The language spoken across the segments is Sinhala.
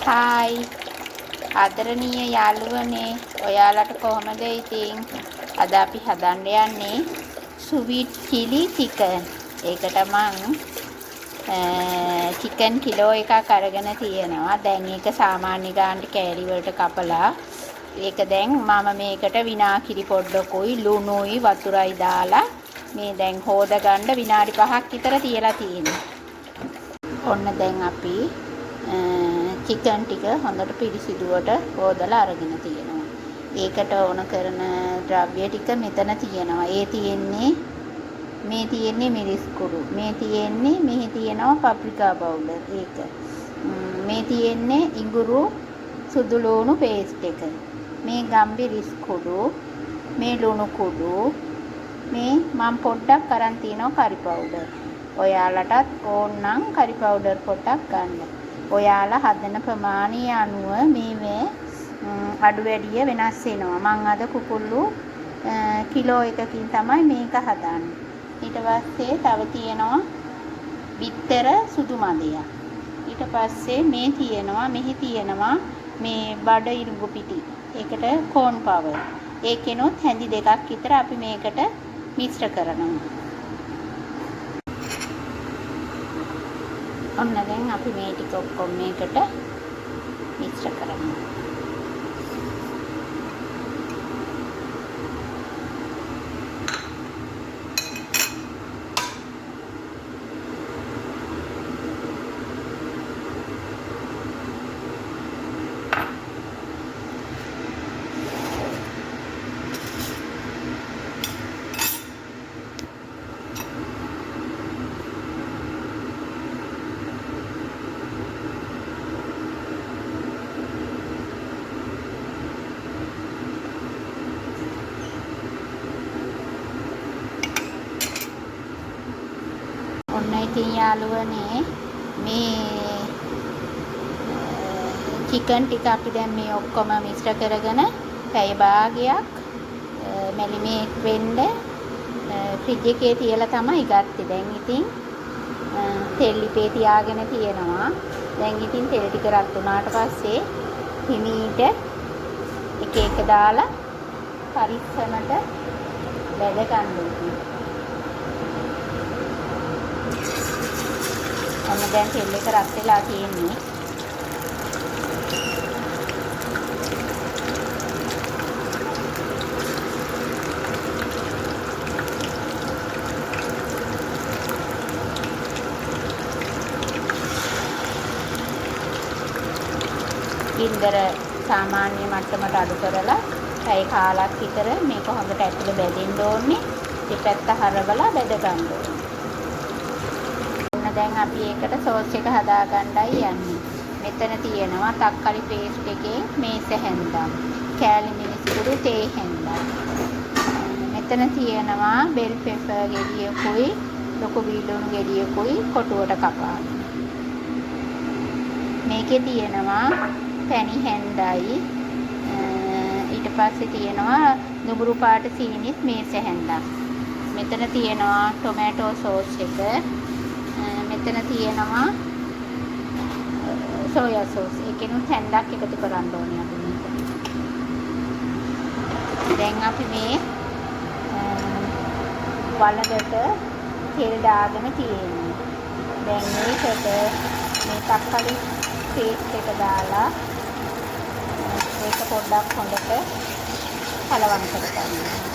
හායි ආදරණීය යාළුවනේ ඔයාලට කොහමද ඉතින් අද අපි හදන්න යන්නේ ස්වීට් චිලි චිකන්. ඒකට මං චිකන් කිලෝ එකක් අරගෙන තියෙනවා. දැන් ඒක සාමාන්‍ය ගානට කෑලි වලට කපලා ඒක දැන් මම මේකට විනාකිරි පොඩ්ඩකුයි ලුණුයි වතුරයි දාලා මේ දැන් හොද ගන්න විනාඩි 5ක් විතර තියලා තියෙනවා. ඔන්න දැන් අපි චිකන් ටික හොඳට පිරිසිදුවට හොදලා අරගෙන තියෙනවා. ඒකට ඕන කරන ද්‍රව්‍ය ටික මෙතන තියෙනවා. මේ තියෙන්නේ මිරිස් කුඩු. මෙහි තියෙනවා පප්‍රිකා පවුඩර්. මේ තියෙන්නේ ඉඟුරු සුදු ලුණු පේස්ට් එක. මේ ගම්බිරිස් කුඩු, මේ ලුණු කුඩු, මේ මම පොඩ්ඩක් අරන් තියනවා කරි පවුඩර්. ඔයාලටත් ඕනනම් කරි පවුඩර් පොඩ්ඩක් ගන්න. ඔයාලා හදන ප්‍රමාණය අනුව මේ අඩු වැඩිය වෙනස් වෙනවා. මම අද කුකුල්ලු කිලෝ එකකින් තමයි මේක හදන්නේ. ඊට පස්සේ තව තියෙනවා බිත්තර සුදු මදයක්. ඊට පස්සේ මෙහි තියෙනවා මේ බඩ ඉරුඟු පිටි. ඒකට කෝන් පවර්. ඒකෙනොත් හැඳි දෙකක් විතර අපි මේකට මිශ්‍ර කරනවා. ඔන්න දැන් අපි මේ ටික ඔක්කොම මේකට මිශ්‍ර කරනවා. ඔන්න ඉතින් යාළුවනේ මේ චිකන් ටික අපි දැන් මේ ඔක්කොම මිශ්‍ර කරගෙන පැය භාගයක් මැරිනේට් වෙන්න ෆ්‍රිජ් එකේ තියලා තමයි ගත්තේ. දැන් ඉතින් තෙල් ලිපේ තියාගෙන තියෙනවා. දැන් ඉතින් තෙල් ටික රත් වුණාට පස්සේ හිමීට එක දාලා පරිස්සමට බැද ගන්න ඕනේ. ඔන්න දැන් තෙල් එක රත් වෙලා තියෙන්නේ. ගින්දර සාමාන්‍ය මට්ටමට අඩු කරලා පැය කාලක් විතර මේක හොඳට ඇතුළේ බැදෙන්න ඕනේ. දෙපැත්ත හරවලා බැද ගන්න ඕනේ. දැන් අපි ඒකට සෝස් එක හදා ගන්නයි යන්නේ. මෙතන තියෙනවා තක්කාලි පේස්ට් එකේ මේස හැන්දා, කෑලි මිරිස් කුඩු තේ හැන්දා. මෙතන තියෙනවා බෙල් පෙපර් ගෙඩියකුයි ලොකු බීලුණු ගෙඩියකුයි කොටුවට කපාගෙන. මේකේ තියෙනවා පැණි හැන්දයි. ඊට පස්සේ තියෙනවා නුඹුරු පාට සීනිත් මේස හැන්දා. මෙතන තියෙනවා ටොමැටෝ සෝස් එක. මෙතන තියෙනවා සෝයා සෝස්. ඒකෙනුත් හැන්දක් එකතු කරන්න ඕනේ අපි මේක. දැන් අපි මේ වලකට තෙල් දාගෙන තියෙන්නේ. දැන් මේකට මේ තක්කාලි පේස්ට් එක දාලා ඒක පොඩ්ඩක් හොඳට කලවම් කරගන්න.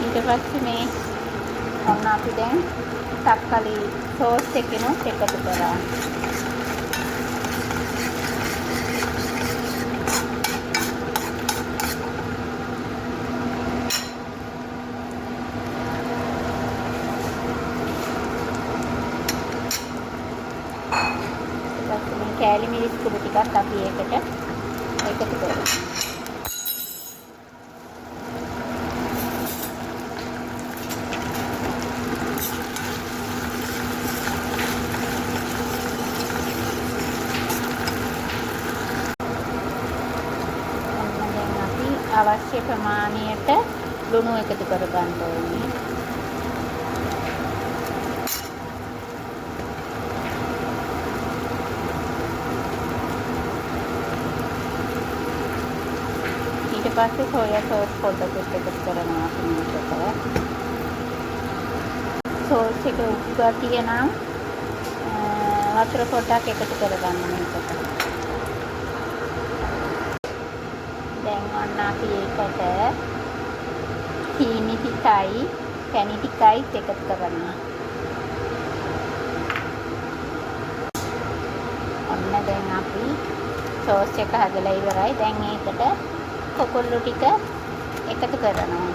ඊට පස්සේ මේ ඔන්න අපි දැන් තක්කාලි සෝස් එකනොත් එකතු කරා. ඊට පස්සේ කෑලි මිරිස් කුඩු ටිකක් අපි ඒකට එකතු කරමු. අවශ්‍ය ප්‍රමාණයට ලුණු එකතු කර ගන්න ඕනේ. ඊට පස්සේ සෝයා සෝස් පොඩ්ඩක් එකතු කරනවා මේකට. සෝස් එක උඩ තියෙනම් වතුර පොඩ්ඩක් එකතු කරගන්න මේකට. දැන් ඔන්න අපි ඒකට චීනි ටිකයි පැණි ටිකයි එකතු කරනවා. ඔන්න දැන් අපි සෝස් එක හදලා ඉවරයි. දැන් ඒකට කොකොල්ලු ටික එකතු කරනවා.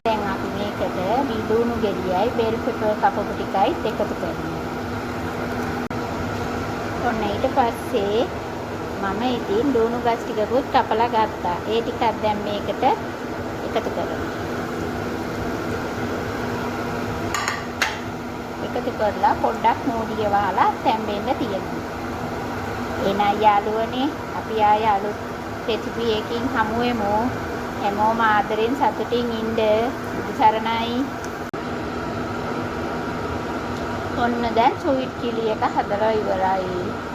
දැන් අපි මේකට ලුණු ගෙඩියයි බෙල් පෙපර් කපපු ටිකයි එකතු කරනවා. ඔන්න ඊට පස්සේ මම ඉතින් ලුණු ගස් ටිකකුත් කපලා ගත්තා. ඒ ටිකක් දැන් මේකට එකතු කරනවා. එකතු කරලා පොඩ්ඩක් මූඩිය වහලා තැම්බෙන්න තියනවා. එහෙනම් යාළුවනේ අපි ආය අලුත් රෙසිපි එකකින් හමු වෙමු. හැමෝම ආදරෙන් සතුටින් ඉන්න. සරණයි. ඔන්න දැන් ස්වීට් චිලි එක හදලා ඉවරයි.